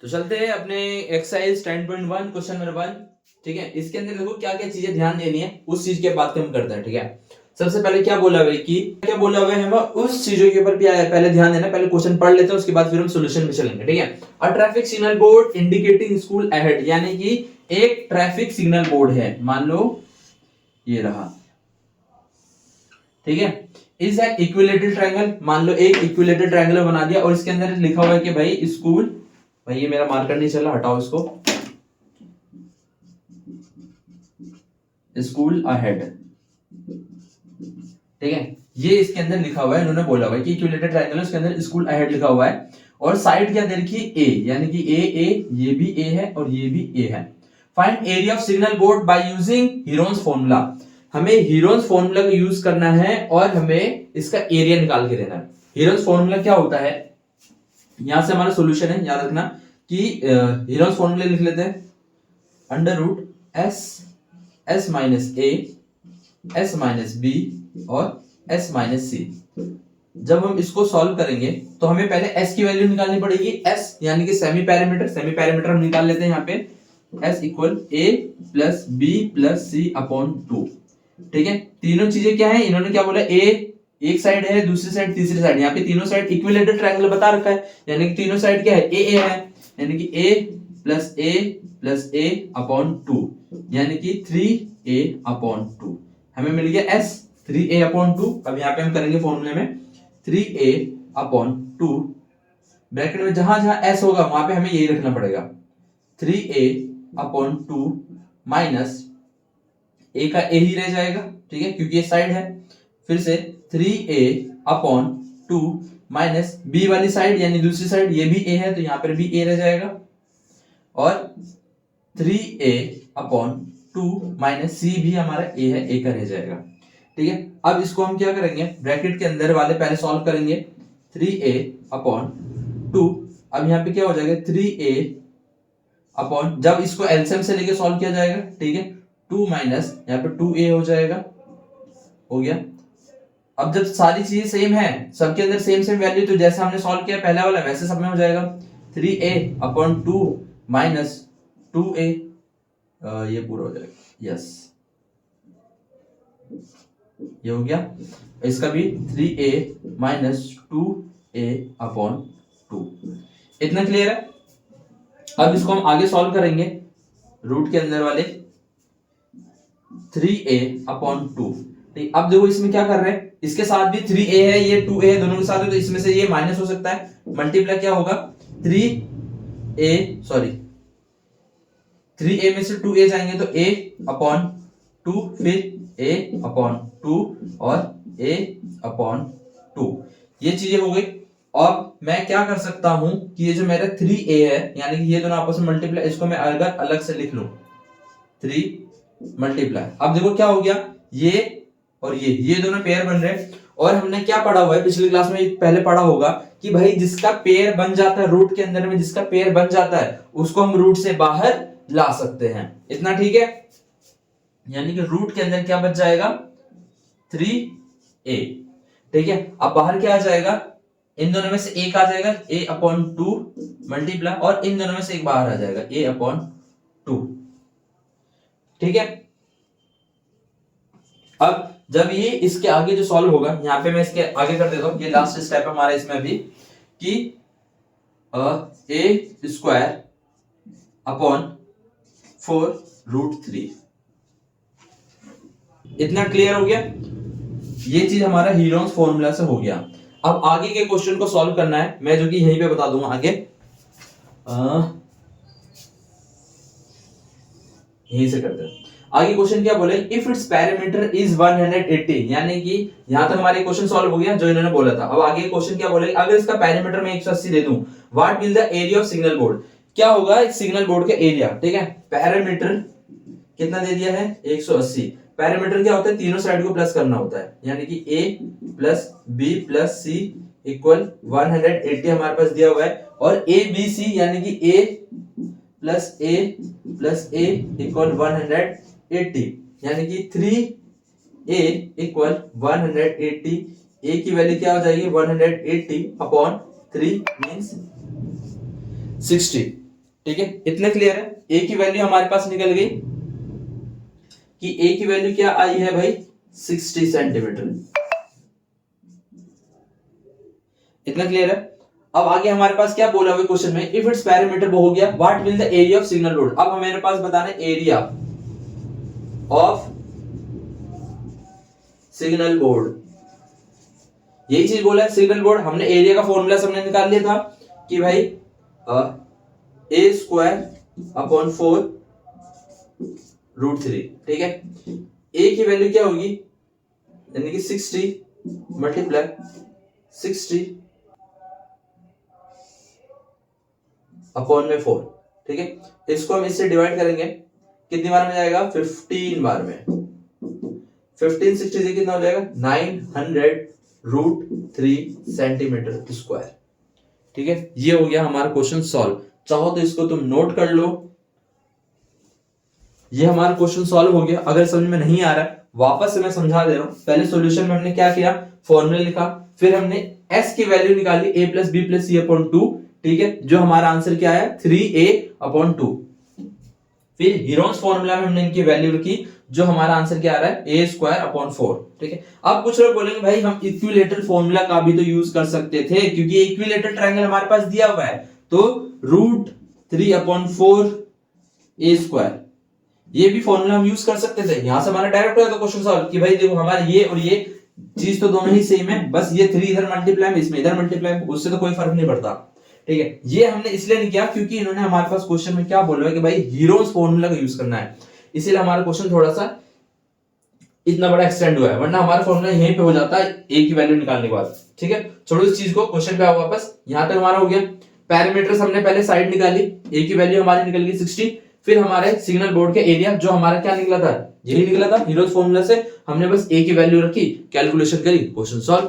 तो चलते हैं अपने एक्सरसाइज 10.1 क्वेश्चन नंबर 1। ठीक है, इसके अंदर देखो क्या क्या चीजें ध्यान देनी है, उस चीज के बात हम करते हैं। ठीक है, सबसे पहले क्या बोला हुआ है कि क्या बोला हुआ है, हम उस चीजों के ऊपर भी पहले ध्यान देना। पहले क्वेश्चन पढ़ लेते हैं, उसके बाद फिर हम सॉल्यूशन पे चलेंगे। ठीक है, a traffic signal board indicating school ahead, यानी कि एक ट्रैफिक सिग्नल बोर्ड है, मान लो ये रहा। ठीक है, इज एन इक्विलेटरल ट्रायंगल, मान लो एक इक्विलेटरल ट्रायंगल बना दिया और इसके अंदर लिखा हुआ है कि भाई स्कूल, भाई ये मेरा मार्कर नहीं चला, हटाओ इसको, स्कूल अहेड। ठीक है, ये इसके अंदर लिखा हुआ है, इन्होंने बोला हुआ है कि इक्विलेटरल ट्रायंगल है, उसके अंदर स्कूल अहेड लिखा हुआ है और साइड क्या दे रखी है, ए, यानी कि ये भी ए है और ये भी ए है। Find area of signal board by using Heron's formula, हमें हीरोन्स फॉर्मूला का यूज करना है और हमें इसका एरिया निकाल के देना है। हीरोन्स फॉर्मूला क्या होता है, यहां से हमारा सॉल्यूशन है, याद रखना कि हीरोन्स फॉर्मूला लिख लेते हैं, अंडर रूट एस माइनस ए, एस माइनस बी और एस माइनस सी। जब हम इसको सॉल्व करेंगे तो हमें पहले एस की वैल्यू निकालनी पड़ेगी, एस यानी कि सेमी पैरामीटर हम निकाल लेते हैं यहाँ पे, एस इक्वल ए प्लस बी प्लस सी अपॉन 2। ठीक है, तीनों चीजें क्या है, इन्होंने क्या बोला, ए एक साइड है, दूसरी साइड, तीसरी साइड, यहाँ पे तीनों साइड इक्विलेटरल ट्रायंगल बता रखा है, यानी कि तीनों साइड क्या है, ए है, यानी कि ए प्लस ए अपॉन 2, यानी कि 3a अपॉन 2। हमें मिल गया s 3a अपॉन 2। अब यहाँ पे हम करेंगे फॉर्मूले में 3a अपॉन 2, ब्रैकेट में जहां जहां s होगा वहां पे हमें यही रखना पड़ेगा, 3a अपॉन 2 माइनस a का a ही रह जाएगा। ठीक है, क्योंकि ये साइड है, फिर से 3a अपॉन 2 माइनस b वाली साइड यानी दूसरी साइड, ये भी a है तो यहाँ पर भी a रह जाएगा, और 3a अपॉन 2 माइनस सी भी हमारा a है, a का रह जाएगा। ठीक है, अब इसको हम क्या करेंगे, ब्रैकेट के अंदर वाले पहले सॉल्व करेंगे, 3a अपॉन 2, अब यहाँ पे क्या हो जाएगा, 3a अपॉन, जब इसको एलसीएम से लेके सॉल्व किया जाएगा, ठीक है, 2 माइनस यहाँ पे 2a हो जाएगा, हो गया। अब जब सारी चीजें सेम है, सबके अंदर सेम वैल्यू, तो जैसे हमने सॉल्व किया पहला वाला वैसे सब में हो जाएगा, 3a अपॉन 2 माइनस 2a, ये पूरा हो जाएगा, यस ये हो गया। इसका भी 3a माइनस 2a अपॉन 2, इतना क्लियर है। अब इसको हम आगे सॉल्व करेंगे, रूट के अंदर वाले 3a अपॉन 2। ठीक, अब देखो इसमें क्या कर रहे हैं, इसके साथ भी 3a है, ये 2a है, दोनों के साथ है, तो इसमें से ये माइनस हो सकता है, मल्टीप्लाई क्या होगा, 3a में से 2a जाएंगे तो a अपॉन 2, फिर a अपॉन 2 और a अपॉन 2, ये चीजें हो गई। अब मैं क्या कर सकता हूं कि ये जो मेरा 3a है, यानी कि ये दोनों आपस में मल्टीप्लाई, इसको मैं अगर अलग से लिख लूं 3 मल्टीप्लाई, अब देखो क्या हो गया, ये और ये दोनों पेयर बन रहे हैं। और हमने क्या पढ़ा हुआ है, पिछली क्लास में पहले पढ़ा होगा कि भाई जिसका पेयर बन जाता है रूट के अंदर में, जिसका पेयर बन जाता है उसको हम रूट से बाहर ला सकते हैं, इतना ठीक है। यानी कि रूट के अंदर क्या बच जाएगा, 3a। ठीक है, अब बाहर क्या आ जाएगा, इन दोनों में से एक आ जाएगा, a अपॉन 2 मल्टीप्लाई, और इन दोनों में से एक बाहर आ जाएगा, a अपॉन 2। ठीक है, अब जब ये इसके आगे जो सॉल्व होगा, यहां पे मैं इसके आगे कर देता हूं, ये लास्ट स्टेप हमारा इसमें भी, कि a स्क्वायर अपॉन 4 रूट 3, इतना क्लियर हो गया। ये चीज हमारा हीरोन्स फॉर्मूला से हो गया। अब आगे के क्वेश्चन को सॉल्व करना है, मैं जो कि यहीं पे बता दूंगा आगे, यहीं से करते हैं। आगे क्वेश्चन क्या बोले, इफ इट्स पैरामीटर इज 180, यानी कि यहां तक हमारे क्वेश्चन सॉल्व हो गया जो इन्होंने बोला था। अब आगे क्वेश्चन क्या बोले, अगर इसका पैरामीटर मैं 180 दे दूं, what will the area of signal board, क्या होगा एक सिग्नल बोर्ड का एरिया। ठीक है, पैरामीटर कितना दे दिया है, 180। पैरामीटर क्या होता है, तीनों साइड को प्लस करना होता है, यानी कि a plus b plus c equal 180 हमारे पास दिया हुआ है, और a b c यानी कि a प्लस a इक्वल 180, यानी कि 3a इक्वल 180, a की वैल्यू क्या हो जाएगी, 180 अपॉन 3 मींस 60। ठीक है, इतने क्लियर है। ए की वैल्यू हमारे पास निकल गई कि ए की वैल्यू क्या आई है भाई 60 सेंटीमीटर। इतना क्लियर है। अब आगे हमारे पास क्या बोला हुआ क्वेश्चन में, इफ इट्स पैरामीटर वो हो गया, what will the area of signal board. अब हमारे पास बताना है एरिया ऑफ सिग्नल बोर्ड, यही चीज बोला है सिग्नल बोर्ड। हमने एरिया का फॉर्मूला सबने निकाल लिया था कि भाई ए स्क्वायर अपॉन 4 √3, ठीक है। ए की वैल्यू क्या होगी, यानी कि 60 मल्टीप्लाई 60 अपॉन में 4, ठीक है। इसको हम इससे डिवाइड करेंगे, कितनी बार में जाएगा 15 बार में। 15 60 से कितना हो जाएगा 900 √3 सेंटीमीटर स्क्वायर, ठीक है। ये हो गया हमारा क्वेश्चन सॉल्व। चाहो तो इसको तुम नोट कर लो। ये हमारा क्वेश्चन सॉल्व हो गया। अगर समझ में नहीं आ रहा है वापस से मैं समझा दे रहा हूं। पहले सॉल्यूशन में हमने क्या किया, फॉर्मूला लिखा, फिर हमने s की वैल्यू निकाली a + b + c अपॉन 2, ठीक है, जो हमारा आंसर क्या आया 3a अपॉन 2। फिर हीरोन्स फॉर्मूला में हमने इनकी वैल्यू रखी, जो हमारा आंसर क्या आ रहा है a स्क्वायर अपॉन 4, ठीक है। अब कुछ लोग बोलेंगे भाई हम इक्विलेटरल फॉर्मूला का भी तो यूज कर सकते थे, क्योंकि इक्विलेटरल ट्रायंगल हमारे पास दिया हुआ है, तो √3 अपॉन 4 a स्क्वायर, ये भी फॉर्मूला हम यूज कर सकते थे। यहां से हमारा डायरेक्ट हो जाता क्वेश्चन सॉल्व कि भाई देखो हमारे ये और ये चीज तो दोनों ही सेम है, बस ये 3 इधर मल्टीप्लाई में इसमें इधर मल्टीप्लाई, उससे तो कोई फर्क नहीं पड़ता, ठीक है। ये हमने इसलिए नहीं किया क्योंकि इन्होंने हमारे पास क्वेश्चन में क्या बोला है कि भाई हीरोज फॉर्मूला का यूज करना है, इसीलिए हमारा क्वेश्चन थोड़ा सा इतना बड़ा एक्सटेंड हुआ है, वरना हमारा फॉर्मूला यहीं पे हो जाता है ए की वैल्यू निकालने के बाद, ठीक है। छोड़ो इस चीज को, क्वेश्चन पे आओ वापस। यहां तक हमारा हो गया। पैरामीटर्स हमने पहले साइड निकाली, ए की वैल्यू हमारी निकल गई 60। फिर हमारे सिग्नल बोर्ड के एरिया जो हमारा क्या निकला था, यही निकला था हीरोज फॉर्मूला से, हमने बस ए की वैल्यू रखी, कैलकुलेशन करी, क्वेश्चन सॉल्व।